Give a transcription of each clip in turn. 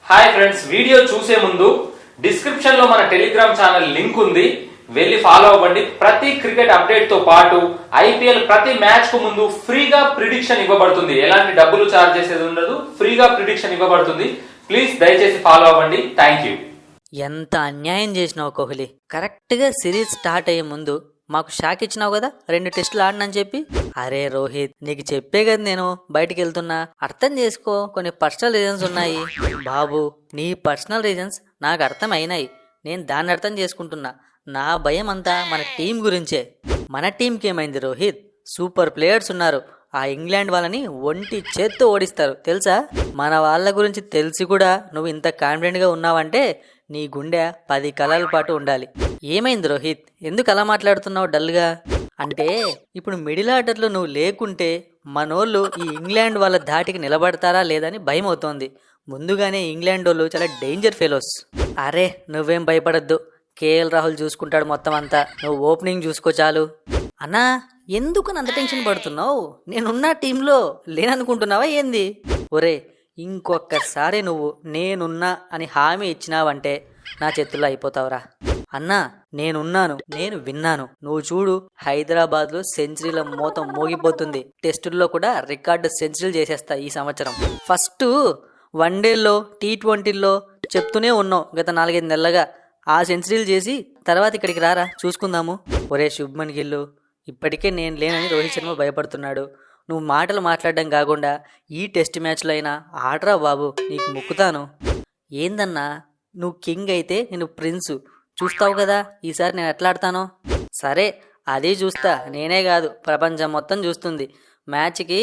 Hi friends, video చూసే ముందు description లో మన టెలిగ్రామ్ ఛానల్ లింక్ ఉంది, వెళ్ళి ఫాలో అవ్వండి. ప్రతి క్రికెట్ అప్డేట్ తో పాటు ఐపీఎల్ ప్రతి మ్యాచ్ కు ముందు ఫ్రీగా ప్రిడిక్షన్ ఇవ్వబడుతుంది. ఎలాంటి డబ్బులు చార్జ్ చేసేది ఉండదు, ఫ్రీగా ప్రిడిక్షన్ ఇవ్వబడుతుంది. ప్లీజ్ దయచేసి ఫాలో అవ్వండి. Thank you. ఎంత అన్యాయం చేసినావు కోహ్లీ. కరెక్ట్గా సిరీస్ స్టార్ట్ అయ్యే ముందు మాకు షాక్ ఇచ్చినావు కదా, 2 టెస్టులు ఆడినని చెప్పి. అరే రోహిత్, నీకు చెప్పే కదా నేను బయటికి వెళ్తున్నా, అర్థం చేసుకో, కొన్ని పర్సనల్ రీజన్స్ ఉన్నాయి. బాబు, నీ పర్సనల్ రీజన్స్ నాకు అర్థం అయినాయి, నేను దాన్ని అర్థం చేసుకుంటున్నా. నా భయం అంతా మన టీం గురించే. మన టీంకి ఏమైంది రోహిత్? సూపర్ ప్లేయర్స్ ఉన్నారు. ఆ ఇంగ్లాండ్ వాళ్ళని ఒంటి చేత్తో ఓడిస్తారు తెలుసా. మన వాళ్ళ గురించి తెలిసి కూడా నువ్వు ఇంత కాన్ఫిడెంట్గా ఉన్నావంటే నీ గుండె 10 కళల పాటు ఉండాలి. ఏమైంది రోహిత్, ఎందుకు అలా మాట్లాడుతున్నావు డల్గా? అంటే ఇప్పుడు మిడిల్ ఆర్డర్లో నువ్వు లేకుంటే మనోళ్ళు ఈ ఇంగ్లాండ్ వాళ్ళ ధాటికి నిలబడతారా లేదని భయం అవుతోంది. ముందుగానే ఇంగ్లాండ్ వాళ్ళు చాలా డేంజర్ ఫెలోస్. అరే నువ్వేం భయపడద్దు, కేఎల్ రాహుల్ చూసుకుంటాడు మొత్తం అంతా, నువ్వు ఓపెనింగ్ చూసుకో చాలు. అన్నా, ఎందుకు అంత టెన్షన్ పడుతున్నావు? నేనున్న టీంలో లేననుకుంటున్నావా ఏంది? ఒరే, ఇంకొకసారి నువ్వు నేనున్నా అని హామీ ఇచ్చినావంటే నా చేతుల్లో అయిపోతావురా. అన్నా, నేనున్నాను, నేను విన్నాను. నువ్వు చూడు, హైదరాబాద్లో సెంచరీల మోతం మోగిపోతుంది. టెస్టుల్లో కూడా రికార్డు సెంచరీలు చేసేస్తా ఈ సంవత్సరం. ఫస్ట్ వన్డేల్లో, టీ20ల్లో చెప్తూనే ఉన్నావు గత 4-5 నెలలుగా. ఆ సెంచరీలు చేసి తర్వాత ఇక్కడికి రారా, చూసుకుందాము. ఒరే శుభ్మన్ గిల్లు, ఇప్పటికే నేను లేనని రోహిత్ శర్మ భయపడుతున్నాడు. నువ్వు మాటలు మాట్లాడడం కాకుండా ఈ టెస్ట్ మ్యాచ్లో అయినా ఆడరా బాబు, నీకు మొక్కుతాను. ఏందన్నా, నువ్వు కింగ్ అయితే నేను ప్రిన్సు, చూస్తావు కదా ఈసారి నేను ఎట్లా ఆడతానో. సరే, అదే చూస్తా, నేనే కాదు ప్రపంచం మొత్తం చూస్తుంది. మ్యాచ్కి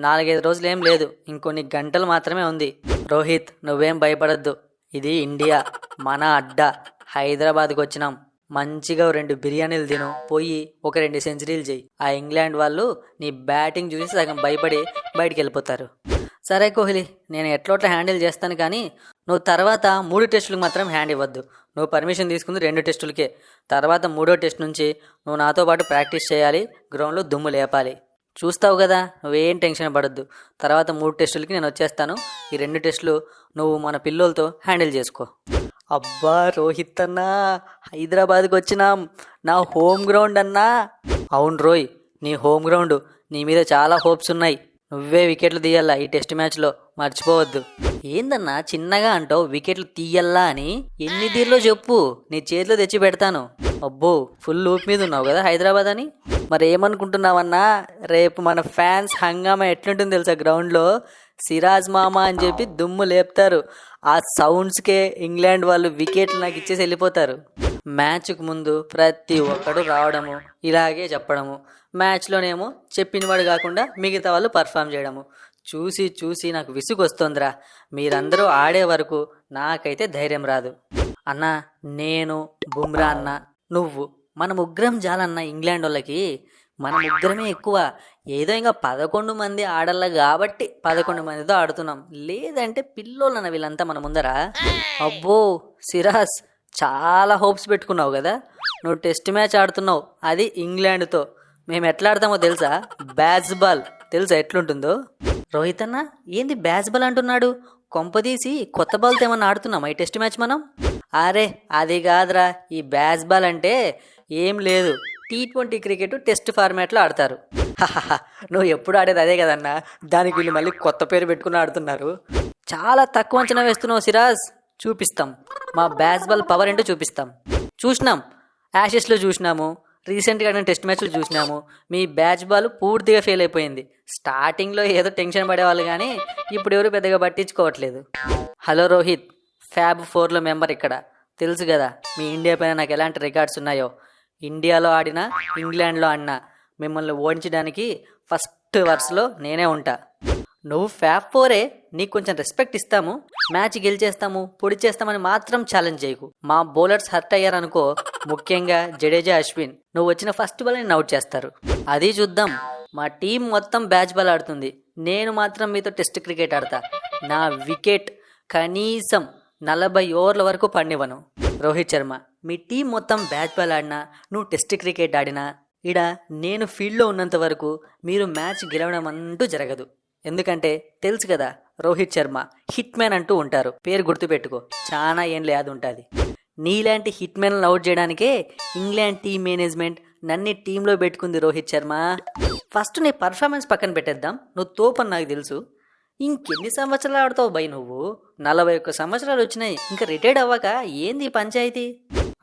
4-5 రోజులు ఏం లేదు, ఇంకొన్ని గంటలు మాత్రమే ఉంది. రోహిత్, నువ్వేం భయపడద్దు, ఇది ఇండియా, మన అడ్డా. హైదరాబాద్కి వచ్చినాం, మంచిగా 2 బిర్యానీలు తిను, పోయి ఒక 2 సెంచరీలు చేయి. ఆ ఇంగ్లాండ్ వాళ్ళు నీ బ్యాటింగ్ చూసి సగం భయపడి బయటికి వెళ్ళిపోతారు. సరే కోహ్లీ, నేను ఎట్లోట్లా హ్యాండిల్ చేస్తాను, కానీ నువ్వు తర్వాత 3 టెస్టులకు మాత్రం హ్యాండ్ ఇవ్వద్దు. నువ్వు పర్మిషన్ తీసుకుంది 2 టెస్టులకే. తర్వాత 3వ టెస్ట్ నుంచి నువ్వు నాతో పాటు ప్రాక్టీస్ చేయాలి, గ్రౌండ్లో దుమ్ము లేపాలి. చూస్తావు కదా, నువ్వేం టెన్షన్ పడద్దు. తర్వాత 3 టెస్టులకి నేను వచ్చేస్తాను. ఈ 2 టెస్టులు నువ్వు మన పిల్లోలతో హ్యాండిల్ చేసుకో. అబ్బా రోహిత్ అన్నా, హైదరాబాద్కి వచ్చినాం, నా హోమ్ గ్రౌండ్ అన్నా. అవును రోయ్, నీ హోమ్ గ్రౌండ్, నీ మీద చాలా హోప్స్ ఉన్నాయి. నువ్వే వికెట్లు తీయాలా ఈ టెస్ట్ మ్యాచ్లో, మర్చిపోవద్దు. ఏందన్నా చిన్నగా అంటావు వికెట్లు తీయల్లా అని? ఎన్ని తీర్లో చెప్పు, నీ చేతిలో తెచ్చి పెడతాను. అబ్బో, ఫుల్ ఊపి మీద ఉన్నావు కదా హైదరాబాద్ అని. మరి ఏమనుకుంటున్నావన్నా, రేపు మన ఫ్యాన్స్ హంగామా ఎట్లుంటుంది తెలుసా గ్రౌండ్లో? సిరాజ్ మామా అని చెప్పి దుమ్ము లేపుతారు. ఆ సౌండ్స్కే ఇంగ్లాండ్ వాళ్ళు వికెట్లు నాకు ఇచ్చేసి వెళ్ళిపోతారు. మ్యాచ్కు ముందు ప్రతి ఒక్కడు రావడము, ఇలాగే చెప్పడము, మ్యాచ్లోనేమో చెప్పినవాడు కాకుండా మిగతా వాళ్ళు పర్ఫామ్ చేయడము చూసి చూసి నాకు విసుగు వస్తుందిరా. మీరందరూ ఆడే వరకు నాకైతే ధైర్యం రాదు. అన్నా, నేను, బుమ్రా అన్న, నువ్వు, మన ముగ్గురం జాలన్న ఇంగ్లాండ్ వాళ్ళకి. మన ముగ్గురమే ఎక్కువ. ఏదో ఇంకా 11 మంది ఆడల్లా కాబట్టి 11 మందితో ఆడుతున్నాం, లేదంటే పిల్లోళ్ళన్న వీళ్ళంతా మన ముందర. అబ్బో సిరాజ్, చాలా హోప్స్ పెట్టుకున్నావు కదా. నువ్వు టెస్ట్ మ్యాచ్ ఆడుతున్నావు, అది ఇంగ్లాండ్తో. మేము ఎట్లా ఆడతామో తెలుసా? బ్యాట్స్ బాల్ తెలుసా ఎట్లుంటుందో? రోహిత్ అన్న, ఏంది బ్యాట్స్ బాల్ అంటున్నాడు? కొంపదీసి కొత్త బాల్తో ఏమన్నా ఆడుతున్నామా ఈ టెస్ట్ మ్యాచ్ మనం? అరే అది కాదురా, ఈ బ్యాట్స్ బాల్ అంటే ఏం లేదు, టీ20 క్రికెట్ టెస్ట్ ఫార్మాట్లో ఆడతారు. నువ్వు ఎప్పుడు ఆడేది అదే కదన్నా, దానికి వీళ్ళు మళ్ళీ కొత్త పేరు పెట్టుకుని ఆడుతున్నారు. చాలా తక్కువ అంచనా వేస్తున్నావు సిరాజ్. చూపిస్తాం, మా బ్యాట్స్బాల్ పవర్ ఏంటో చూపిస్తాం. చూసినాం, యాషెస్లో చూసినాము, రీసెంట్గా ఆడిన టెస్ట్ మ్యాచ్లో చూసినాము. మీ బ్యాచ్ బాల్ పూర్తిగా ఫెయిల్ అయిపోయింది. స్టార్టింగ్లో ఏదో టెన్షన్ పడేవాళ్ళు, కానీ ఇప్పుడు ఎవరు పెద్దగా పట్టించుకోవట్లేదు. హలో రోహిత్, ఫ్యాబ్4లో మెంబర్ ఇక్కడ, తెలుసు కదా మీ ఇండియా పైన నాకు ఎలాంటి రికార్డ్స్ ఉన్నాయో. ఇండియాలో ఆడినా, ఇంగ్లాండ్లో ఆడినా మిమ్మల్ని ఓడించడానికి ఫస్ట్ వరుసలో నేనే ఉంటా. నువ్వు ఫ్యాబ్4ఏ, నీకు కొంచెం రెస్పెక్ట్ ఇస్తాము, మ్యాచ్ గెలిచేస్తాము, పొడి చేస్తామని మాత్రం ఛాలెంజ్ చేయకు. మా బౌలర్స్ హర్ట్ అయ్యారనుకో, ముఖ్యంగా జడేజా, అశ్విన్, నువ్వు వచ్చిన ఫస్ట్ బాల్ నేను అవుట్ చేస్తారు. అది చూద్దాం. మా టీం మొత్తం బ్యాచ్ బాల్ ఆడుతుంది, నేను మాత్రం మీతో టెస్ట్ క్రికెట్ ఆడతా. నా వికెట్ కనీసం 40 ఓవర్ల వరకు పండివను. రోహిత్ శర్మ, మీ టీం మొత్తం బ్యాచ్ బాల్ ఆడినా, నువ్వు టెస్ట్ క్రికెట్ ఆడినా, నేను ఫీల్డ్లో ఉన్నంత వరకు మీరు మ్యాచ్ గెలవడం అంటూ జరగదు. ఎందుకంటే తెలుసు కదా, రోహిత్ శర్మ హిట్ మ్యాన్ అంటూ ఉంటారు. పేరు గుర్తుపెట్టుకో, చాలా ఏంలే అది ఉంటుంది. నీలాంటి హిట్ మ్యాన్ అవుట్ చేయడానికే ఇంగ్లాండ్ టీం మేనేజ్మెంట్ నన్ను టీంలో పెట్టుకుంది రోహిత్ శర్మ. ఫస్ట్ నీ పర్ఫార్మెన్స్ పక్కన పెట్టేద్దాం, నువ్వు తోపని నాకు తెలుసు. ఇంకెన్ని సంవత్సరాలు ఆడుతావు బై నువ్వు? 41 సంవత్సరాలు వచ్చినాయి, ఇంకా రిటైర్డ్ అవ్వక ఏంది ఈ పంచాయతీ?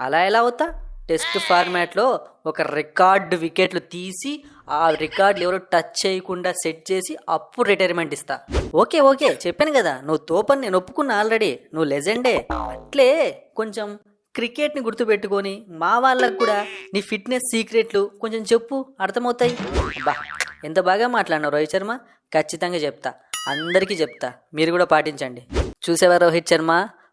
అలా ఎలా అవుతా? టెస్ట్ ఫార్మాట్లో ఒక రికార్డు వికెట్లు తీసి ఆ రికార్డులు ఎవరు టచ్ చేయకుండా సెట్ చేసి అప్పుడు రిటైర్మెంట్ ఇస్తా. ఓకే చెప్పాను కదా, నువ్వు తోపని నేను ఒప్పుకున్నా ఆల్రెడీ, నువ్వు లెజెండే. అట్లే కొంచెం క్రికెట్ని గుర్తుపెట్టుకొని మా వాళ్ళకు కూడా నీ ఫిట్నెస్ సీక్రెట్లు కొంచెం చెప్పు, అర్థమవుతాయి. బా ఎంత బాగా మాట్లాడినావు రోహిత్ శర్మ, ఖచ్చితంగా చెప్తా, అందరికీ చెప్తా, మీరు కూడా పాటించండి. చూసావా రోహిత్ శర్మ,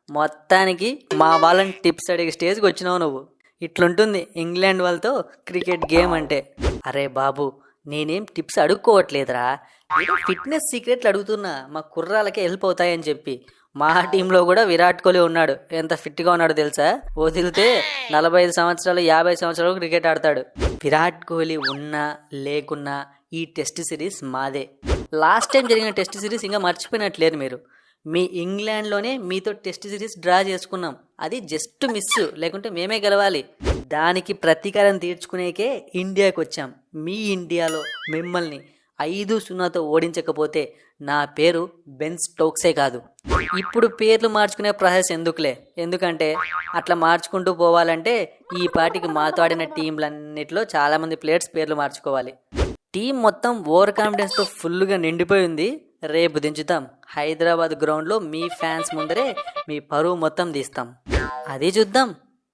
మొత్తానికి మా వాళ్ళని టిప్స్ అడిగే స్టేజ్కి వచ్చినావు నువ్వు. ఇట్లుంటుంది ఇంగ్లాండ్ వాళ్ళతో క్రికెట్ గేమ్ అంటే. అరే బాబు, నేనేం టిప్స్ అడుక్కోవట్లేదురా, ఏదో ఫిట్నెస్ సీక్రెట్లు అడుగుతున్నా, మా కుర్రాలకే హెల్ప్ అవుతాయని చెప్పి. మా టీంలో కూడా విరాట్ కోహ్లీ ఉన్నాడు, ఎంత ఫిట్గా ఉన్నాడో తెలుసా? వదిలితే 45 సంవత్సరాలు 50 సంవత్సరాలు క్రికెట్ ఆడతాడు. విరాట్ కోహ్లీ ఉన్నా లేకున్నా ఈ టెస్ట్ సిరీస్ మాదే. లాస్ట్ టైం జరిగిన టెస్ట్ సిరీస్ ఇంకా మర్చిపోయినట్లేరు మీరు. మీ ఇంగ్లాండ్లోనే మీతో టెస్ట్ సిరీస్ డ్రా చేసుకున్నాం, అది జస్ట్ మిస్, లేకుంటే మేమే గెలవాలి. దానికి ప్రతీకారం తీర్చుకునేకే ఇండియాకి వచ్చాం. మీ ఇండియాలో మిమ్మల్ని 5-0తో ఓడించకపోతే నా పేరు బెన్ స్టోక్సే కాదు. ఇప్పుడు పేర్లు మార్చుకునే ప్రాసెస్ ఎందుకులే, ఎందుకంటే అట్లా మార్చుకుంటూ పోవాలంటే ఈ పాటికి మాతో ఆడిన టీంలన్నిటిలో చాలామంది ప్లేయర్స్ పేర్లు మార్చుకోవాలి. టీం మొత్తం ఓవర్ కాన్ఫిడెన్స్తో ఫుల్గా నిండిపోయి ఉంది. రేపు దించుతాం హైదరాబాద్ గ్రౌండ్లో, మీ ఫ్యాన్స్ ముందరే మీ పరువు మొత్తం తీస్తాం. అది చూద్దాం.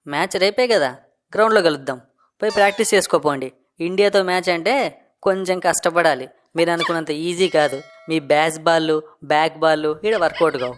మ్యాచ్ రేపే కదా, గ్రౌండ్లో కలుద్దాం. పోయి ప్రాక్టీస్ చేసుకోపోండి. ఇండియాతో మ్యాచ్ అంటే కొంచెం కష్టపడాలి, మీరు అనుకున్నంత ఈజీ కాదు. మీ బ్యాక్ బాళ్ళు ఈడ వర్కౌట్ కావు.